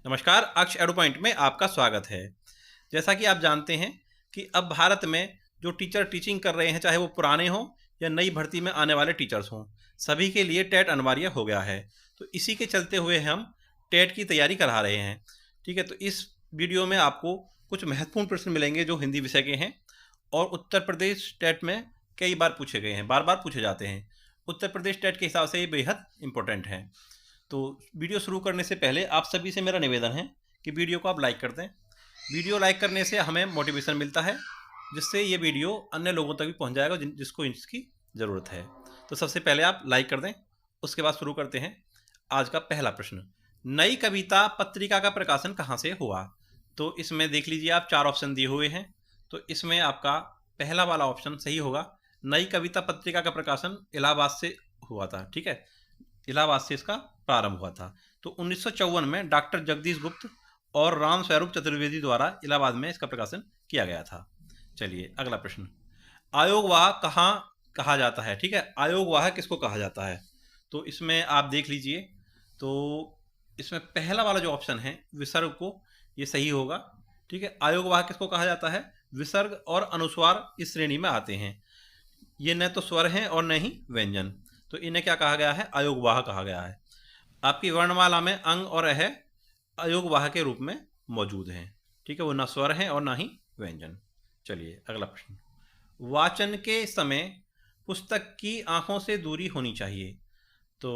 नमस्कार, अक्ष एडु पॉइंट में आपका स्वागत है। जैसा कि आप जानते हैं कि अब भारत में जो टीचर टीचिंग कर रहे हैं, चाहे वो पुराने हों या नई भर्ती में आने वाले टीचर्स हों, सभी के लिए टेट अनिवार्य हो गया है। तो इसी के चलते हुए हम टेट की तैयारी करा रहे हैं। ठीक है, तो इस वीडियो में आपको कुछ महत्वपूर्ण प्रश्न मिलेंगे जो हिंदी विषय के हैं और उत्तर प्रदेश टेट में कई बार पूछे गए हैं, बार बार पूछे जाते हैं। उत्तर प्रदेश टेट के हिसाब से ये बेहद इंपॉर्टेंट है। तो वीडियो शुरू करने से पहले आप सभी से मेरा निवेदन है कि वीडियो को आप लाइक कर दें। वीडियो लाइक करने से हमें मोटिवेशन मिलता है, जिससे ये वीडियो अन्य लोगों तक भी पहुंच जाएगा जिसको इसकी ज़रूरत है। तो सबसे पहले आप लाइक कर दें, उसके बाद शुरू करते हैं आज का पहला प्रश्न। नई कविता पत्रिका का प्रकाशन कहाँ से हुआ? तो इसमें देख लीजिए, आप 4 ऑप्शन दिए हुए हैं। तो इसमें आपका पहला वाला ऑप्शन सही होगा। नई कविता पत्रिका का प्रकाशन इलाहाबाद से हुआ था। ठीक है, इलाहाबाद से इसका प्रारंभ हुआ था। तो 1954 में डॉक्टर जगदीश गुप्त और राम स्वरूप चतुर्वेदी द्वारा इलाहाबाद में इसका प्रकाशन किया गया था। चलिए अगला प्रश्न। आयोगवाह कहाँ कहा जाता है? ठीक है, आयोगवाह किसको कहा जाता है? तो इसमें आप देख लीजिए, तो इसमें पहला वाला जो ऑप्शन है विसर्ग को, ये सही होगा। ठीक है, आयोगवाह किसको कहा जाता है? विसर्ग और अनुस्वार इस श्रेणी में आते हैं। ये न तो स्वर हैं और न ही व्यंजन, तो इन्हें क्या कहा गया है? आयोगवाह कहा गया है। आपकी वर्णमाला में अंग और अह अयोगवाह के रूप में मौजूद हैं। ठीक है, वो ना स्वर हैं और ना ही व्यंजन। चलिए अगला प्रश्न। वाचन के समय पुस्तक की आंखों से दूरी होनी चाहिए। तो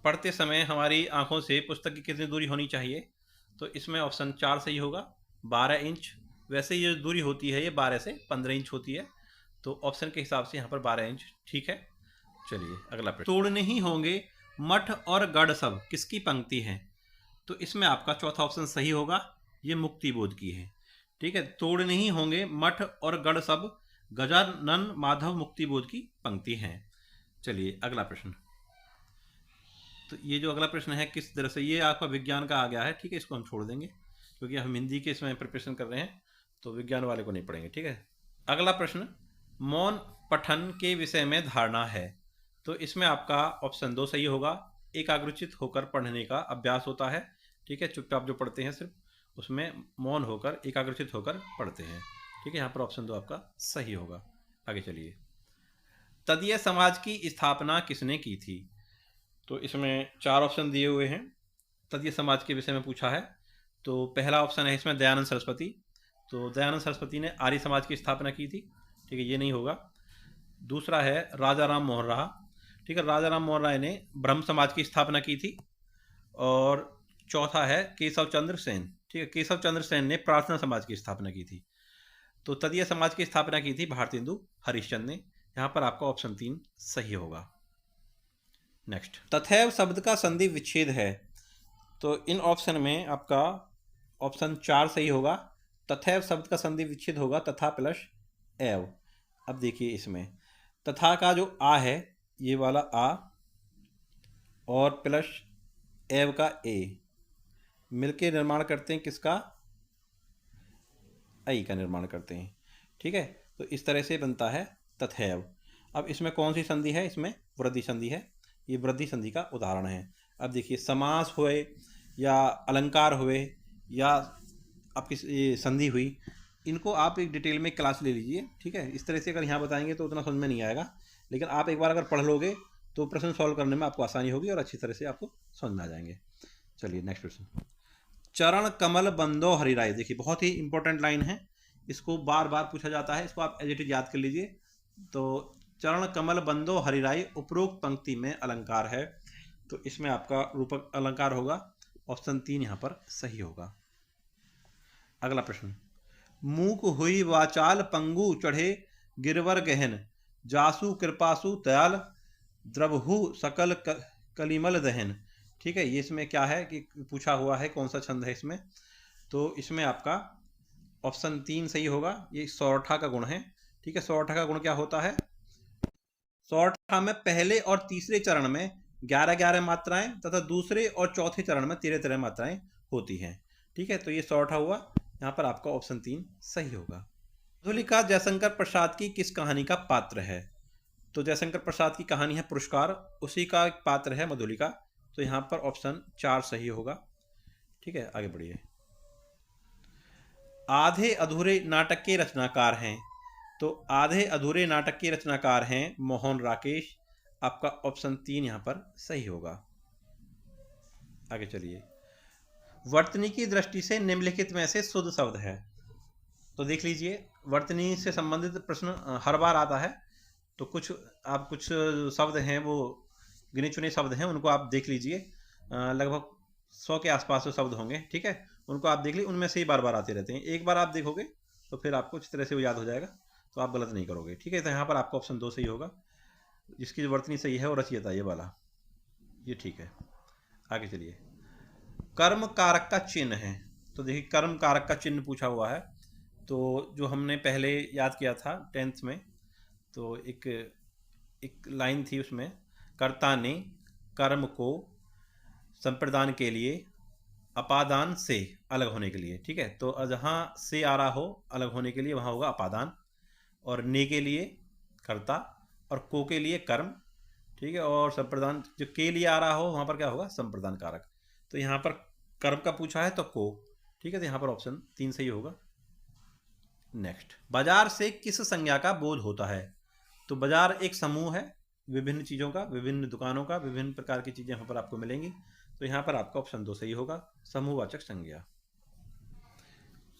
पढ़ते समय हमारी आंखों से पुस्तक की कितनी दूरी होनी चाहिए? तो इसमें ऑप्शन 4 सही होगा, 12 इंच। वैसे ये दूरी होती है, ये 12 से 15 इंच होती है। तो ऑप्शन के हिसाब से यहाँ पर 12 इंच ठीक है। चलिए अगला प्रश्न। तोड़ने ही होंगे मठ और गढ़ सब किसकी पंक्ति है? तो इसमें आपका चौथा ऑप्शन सही होगा, ये मुक्ति बोध की है। ठीक है, तोड़ने ही होंगे मठ और गढ़ सब गजानन माधव मुक्ति बोध की पंक्ति है। चलिए अगला प्रश्न। तो ये जो अगला प्रश्न है किस तरह से, ये आपका विज्ञान का आ गया है। ठीक है, इसको हम छोड़ देंगे क्योंकि हम हिंदी के इसमें प्रिपरेशन कर रहे हैं, तो विज्ञान वाले को नहीं पढ़ेंगे। ठीक है, अगला प्रश्न। मौन पठन के विषय में धारणा है। तो इसमें आपका ऑप्शन 2 सही होगा, एकाग्रचित होकर पढ़ने का अभ्यास होता है। ठीक है, चुपचाप जो पढ़ते हैं सिर्फ, उसमें मौन होकर एकाग्रचित होकर पढ़ते हैं। ठीक है, यहाँ पर ऑप्शन 2 आपका सही होगा। आगे चलिए। तदीय समाज की स्थापना किसने की थी? तो इसमें 4 ऑप्शन दिए हुए हैं। तदीय समाज के विषय में पूछा है, तो पहला ऑप्शन है इसमें दयानंद सरस्वती। तो दयानंद सरस्वती ने आर्य समाज की स्थापना की थी। ठीक है, ये नहीं होगा। दूसरा है राजा राम मोहन राय। ठीक है, राजा राम मोहन राय ने ब्रह्म समाज की स्थापना की थी। और चौथा है केशव चंद्र सेन। ठीक है, केशव चंद्र सेन ने प्रार्थना समाज की स्थापना की थी। तो तदीय समाज की स्थापना की थी भारतेंदु हरिश्चंद्र ने। यहाँ पर आपका ऑप्शन 3 सही होगा। नेक्स्ट। तथैव शब्द का संधि विच्छेद है। तो इन ऑप्शन में आपका ऑप्शन 4 सही होगा। तथैव शब्द का संधि विच्छेद होगा तथा प्लस एव। अब देखिए, इसमें तथा का जो आ है, ये वाला आ, और प्लस एव का ए मिलके निर्माण करते हैं किसका? आई का निर्माण करते हैं। ठीक है, तो इस तरह से बनता है तथैव। अब इसमें कौन सी संधि है? इसमें वृद्धि संधि है। ये वृद्धि संधि का उदाहरण है। अब देखिए, समास हुए या अलंकार हुए या आपकी संधि हुई, इनको आप एक डिटेल में क्लास ले लीजिए। ठीक है, इस तरह से अगर यहाँ बताएंगे तो उतना समझ में नहीं आएगा, लेकिन आप एक बार अगर पढ़ लोगे तो प्रश्न सॉल्व करने में आपको आसानी होगी और अच्छी तरह से आपको समझ में आ जाएंगे। चलिए नेक्स्ट प्रश्न। चरण कमल बंदो हरिराय। देखिए, बहुत ही इंपॉर्टेंट लाइन है, इसको बार बार पूछा जाता है, इसको आप एज इट इज याद कर लीजिए। तो चरण कमल बंदो हरिराय उपरोक्त पंक्ति में अलंकार है। तो इसमें आपका रूपक अलंकार होगा। ऑप्शन 3 यहाँ पर सही होगा। अगला प्रश्न। मूक हुई वाचाल पंगु चढ़े गिरवर गहन जासु कृपासु दयाल द्रवहु सकल कलिमल दहन। ठीक है, ये इसमें क्या है कि पूछा हुआ है कौन सा छंद है इसमें? तो इसमें आपका ऑप्शन 3 सही होगा, ये सौरठा का गुण है। ठीक है, सौरठा का गुण क्या होता है? सौरठा में पहले और तीसरे चरण में 11-11 मात्राएं तथा दूसरे और चौथे चरण में 13-13 मात्राएं होती हैं। ठीक है, तो ये सौरठा हुआ। यहाँ पर आपका ऑप्शन 3 सही होगा। मधुलिका जयशंकर प्रसाद की किस कहानी का पात्र है? तो जयशंकर प्रसाद की कहानी है पुरस्कार, उसी का एक पात्र है मधुलिका। तो यहाँ पर ऑप्शन 4 सही होगा। ठीक है, आगे बढ़िए। आधे अधूरे नाटक के रचनाकार हैं, तो आधे अधूरे नाटक के रचनाकार हैं मोहन राकेश। आपका ऑप्शन 3 यहाँ पर सही होगा। आगे चलिए। वर्तनी की दृष्टि से निम्नलिखित में से शुद्ध शब्द है, तो देख लीजिए, वर्तनी से संबंधित प्रश्न हर बार आता है, तो कुछ शब्द हैं वो गिने चुने शब्द हैं, उनको आप देख लीजिए। लगभग 100 के आसपास जो शब्द होंगे, ठीक है, उनको आप देख लीजिए, उनमें से ही बार बार आते रहते हैं। एक बार आप देखोगे तो फिर आपको अच्छी तरह से वो याद हो जाएगा, तो आप गलत नहीं करोगे, ठीक है। तो यहाँ पर आपका ऑप्शन 2 सही होगा। जिसकी जो वर्तनी सही है वो रचयिता, ये वाला, ये ठीक है। आगे चलिए। कर्म कारक का चिन्ह है, तो देखिए कर्म कारक का चिन्ह पूछा हुआ है, तो जो हमने पहले याद किया था 10th में, तो एक लाइन थी उसमें, कर्ता ने कर्म को संप्रदान के लिए, अपादान से अलग होने के लिए, ठीक है। तो जहाँ से आ रहा हो अलग होने के लिए वहाँ होगा अपादान, और ने के लिए कर्ता, और को के लिए कर्म, ठीक है। और संप्रदान जो के लिए आ रहा हो वहाँ पर क्या होगा, संप्रदान कारक। तो यहाँ पर कर्म का पूछा है तो को, ठीक है। तो यहाँ पर ऑप्शन 3 सही होगा। नेक्स्ट, बाजार से किस संज्ञा का बोध होता है, तो बाजार एक समूह है विभिन्न चीज़ों का, विभिन्न दुकानों का, विभिन्न प्रकार की चीज़ें यहाँ पर आपको मिलेंगी, तो यहाँ पर आपका ऑप्शन 2 सही होगा, समूहवाचक संज्ञा।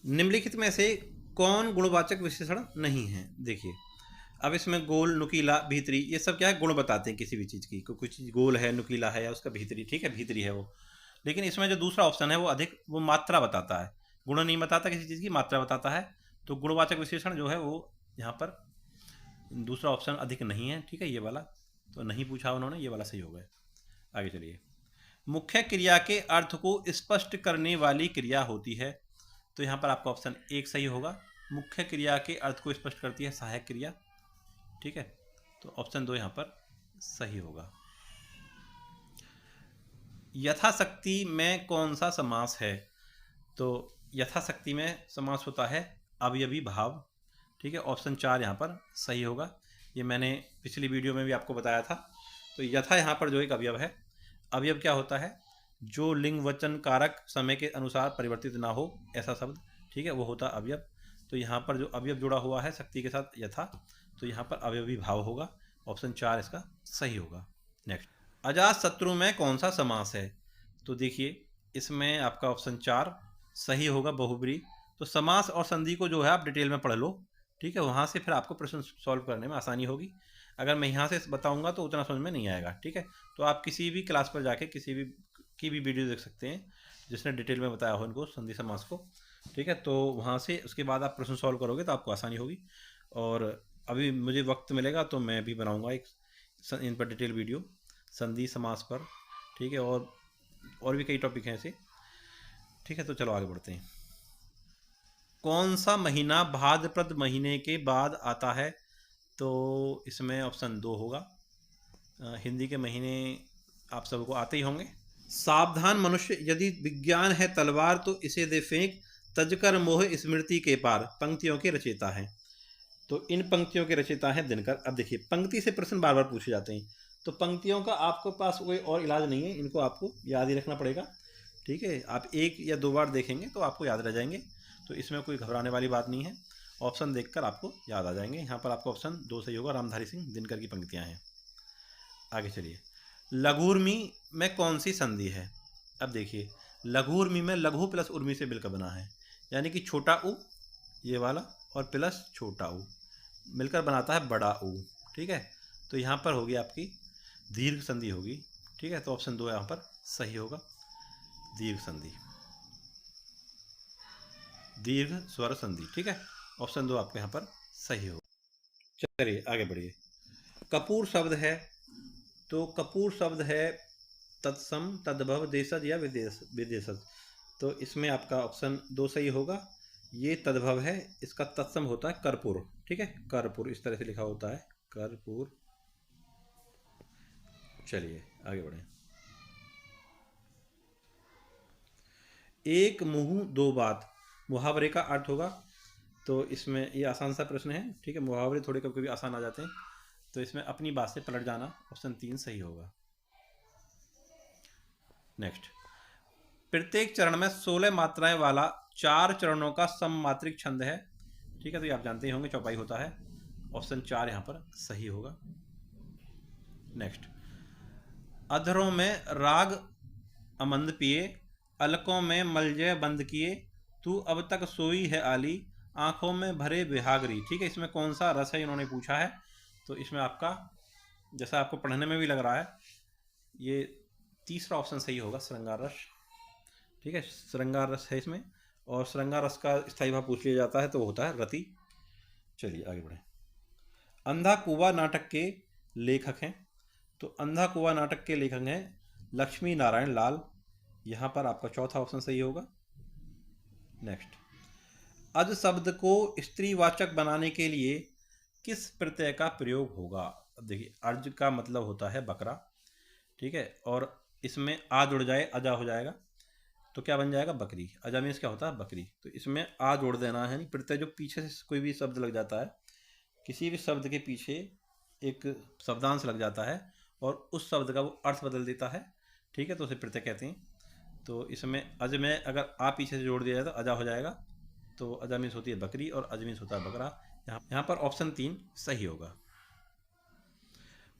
निम्नलिखित में से कौन गुणवाचक विशेषण नहीं है, देखिए अब इसमें गोल, नुकीला, भीतरी, ये सब क्या है, गुण बताते हैं किसी भी चीज़ की, कोई चीज़ गोल है, नुकीला है, या उसका भीतरी, ठीक है, भीतरी है वो। लेकिन इसमें जो दूसरा ऑप्शन है वो अधिक, वो मात्रा बताता है, गुण नहीं बताता किसी चीज़ की, मात्रा बताता है। तो गुणवाचक विशेषण जो है वो यहाँ पर दूसरा ऑप्शन अधिक नहीं है, ठीक है, ये वाला तो नहीं पूछा उन्होंने, ये वाला सही होगा। आगे चलिए। मुख्य क्रिया के अर्थ को स्पष्ट करने वाली क्रिया होती है, तो यहाँ पर आपका ऑप्शन 1 सही होगा। मुख्य क्रिया के अर्थ को स्पष्ट करती है सहायक क्रिया, ठीक है। तो ऑप्शन 2 यहाँ पर सही होगा। यथाशक्ति में कौन सा समास है, तो यथाशक्ति में समास होता है अवयवी भाव, ठीक है। ऑप्शन 4 यहाँ पर सही होगा, ये मैंने पिछली वीडियो में भी आपको बताया था। तो यथा यहाँ पर जो एक अवयव है, अवयव क्या होता है, जो लिंग वचन कारक समय के अनुसार परिवर्तित ना हो ऐसा शब्द, ठीक है, वो होता अवयव। तो यहाँ पर जो अवयव जुड़ा हुआ है शक्ति के साथ यथा, तो यहाँ पर अवयवी भाव होगा, ऑप्शन 4 इसका सही होगा। नेक्स्ट, अजात शत्रु में कौन सा समास है, तो देखिए इसमें आपका ऑप्शन 4 सही होगा, बहुब्री। तो समास और संधि को जो है आप डिटेल में पढ़ लो, ठीक है, वहाँ से फिर आपको प्रश्न सॉल्व करने में आसानी होगी। अगर मैं यहाँ से बताऊँगा तो उतना समझ में नहीं आएगा, ठीक है। तो आप किसी भी क्लास पर जाके किसी भी की भी वीडियो देख सकते हैं जिसने डिटेल में बताया हो इनको, संधि समास को, ठीक है। तो वहाँ से उसके बाद आप प्रश्न सॉल्व करोगे तो आपको आसानी होगी। और अभी मुझे वक्त मिलेगा तो मैं भी बनाऊँगा एक इन पर डिटेल वीडियो संधि समास पर, ठीक है। और भी कई टॉपिक हैं ऐसे, ठीक है। तो चलो आगे बढ़ते हैं। कौन सा महीना भाद्रपद महीने के बाद आता है, तो इसमें ऑप्शन 2 होगा। हिंदी के महीने आप सबको आते ही होंगे। सावधान मनुष्य, यदि विज्ञान है तलवार तो इसे दे फेंक, तजकर मोह स्मृति के पार, पंक्तियों के रचयिता हैं, तो इन पंक्तियों के रचयिता हैं दिनकर। अब देखिए पंक्ति से प्रश्न बार बार पूछे जाते हैं, तो पंक्तियों का आपके पास कोई और इलाज नहीं है, इनको आपको याद ही रखना पड़ेगा, ठीक है। आप 1 या 2 बार देखेंगे तो आपको याद रह जाएंगे, तो इसमें कोई घबराने वाली बात नहीं है, ऑप्शन देखकर आपको याद आ जाएंगे। यहाँ पर आपका ऑप्शन 2 सही होगा, रामधारी सिंह दिनकर की पंक्तियाँ हैं। आगे चलिए। लघुर्मी में कौन सी संधि है, अब देखिए लघुर्मी में लघु प्लस उर्मी से मिलकर बना है, यानी कि छोटा उ ये वाला और प्लस छोटा उ मिलकर बनाता है बड़ा उ, ठीक है। तो यहाँ पर होगी आपकी दीर्घ संधि होगी, ठीक है। तो ऑप्शन 2 यहाँ पर सही होगा, दीर्घ संधि, दीर्घ स्वर संधि, ठीक है। ऑप्शन 2 आपके यहाँ पर सही हो। चलिए आगे बढ़िए। कपूर शब्द है, तो कपूर शब्द है तत्सम, तद्भव, देशज या विदेशज, तो इसमें आपका ऑप्शन 2 सही होगा। ये तद्भव है, इसका तत्सम होता है कर्पूर, ठीक है, कर्पूर इस तरह से लिखा होता है, कर्पूर। चलिए आगे बढ़ें। एक मुंह दो बात, मुहावरे का अर्थ होगा, तो इसमें ये आसान सा प्रश्न है, ठीक है। मुहावरे थोड़े कभी कभी आसान आ जाते हैं, तो इसमें अपनी बात से पलट जाना, ऑप्शन 3 सही होगा। नेक्स्ट, प्रत्येक चरण में 16 मात्राएं वाला 4 चरणों का सममात्रिक छंद है। ठीक है, तो ये आप जानते ही होंगे, चौपाई होता है। ऑप्शन 4 यहाँ पर सही होगा। नेक्स्ट, अधरों में राग अमंद पिए, अलकों में मलजय बंद किए, तू अब तक सोई है आली, आंखों में भरे बिहागरी। ठीक है, इसमें कौन सा रस है इन्होंने पूछा है। तो इसमें आपका, जैसा आपको पढ़ने में भी लग रहा है, ये तीसरा ऑप्शन सही होगा, श्रृंगार रस। ठीक है, श्रृंगार रस है इसमें, और श्रृंगार रस का स्थायी भाव पूछ लिया जाता है तो होता है रति। चलिए आगे बढ़े। अंधा कुआं नाटक के लेखक हैं, तो अंधा कुआं नाटक के लेखक हैं लक्ष्मी नारायण लाल। यहाँ पर आपका चौथा ऑप्शन सही होगा। नेक्स्ट, अज शब्द को स्त्रीवाचक बनाने के लिए किस प्रत्यय का प्रयोग होगा। अब देखिए, अर्ज का मतलब होता है बकरा। ठीक है, और इसमें आ जुड़ जाए अजा हो जाएगा, तो क्या बन जाएगा, बकरी। अजा मीन्स क्या होता है, बकरी। तो इसमें आ जोड़ देना है, प्रत्यय जो पीछे से कोई भी शब्द लग जाता है, किसी भी शब्द के पीछे एक शब्दांश लग जाता है और उस शब्द का वो अर्थ बदल देता है। ठीक है, तो उसे प्रत्यय कहते हैं। तो इसमें अज में अगर आ पीछे से जोड़ दिया जाए तो अजा हो जाएगा। तो अजा मीन्स होती है बकरी और अज मीन्स होता है बकरा। यहाँ पर ऑप्शन 3 सही होगा।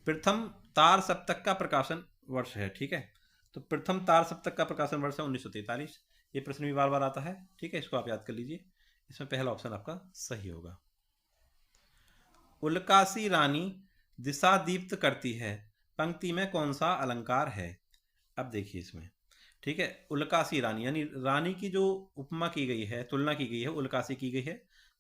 प्रथम तार सप्तक का प्रकाशन वर्ष है। ठीक है, तो प्रथम तार सप्तक का प्रकाशन वर्ष है 1943। ये प्रश्न भी बार बार आता है। ठीक है, इसको आप याद कर लीजिए। इसमें पहला ऑप्शन आपका सही होगा। उल्कासी रानी दिशा दीप्त करती है, पंक्ति में कौन सा अलंकार है। अब देखिए इसमें, ठीक है, उल्कासी रानी यानी रानी की जो उपमा की गई है, तुलना की गई है, उल्कासी की गई है।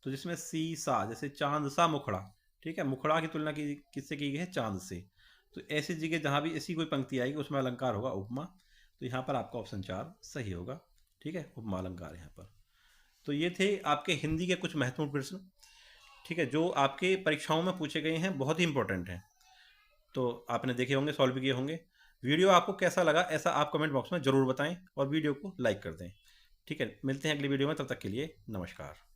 तो जिसमें सी-सा, जैसे चांद सा मुखड़ा। ठीक है, मुखड़ा की तुलना की किससे की गई है, चांद से। तो ऐसी जगह जहाँ भी ऐसी कोई पंक्ति आएगी उसमें अलंकार होगा उपमा। तो यहाँ पर आपका ऑप्शन 4 सही होगा। ठीक है, उपमा अलंकार यहाँ पर। तो ये थे आपके हिंदी के कुछ महत्वपूर्ण प्रश्न। ठीक है, जो आपके परीक्षाओं में पूछे गए हैं, बहुत ही इंपॉर्टेंट हैं। तो आपने देखे होंगे, सॉल्व भी किए होंगे। वीडियो आपको कैसा लगा ऐसा आप कमेंट बॉक्स में ज़रूर बताएं और वीडियो को लाइक कर दें। ठीक है, मिलते हैं अगली वीडियो में, तब तक के लिए नमस्कार।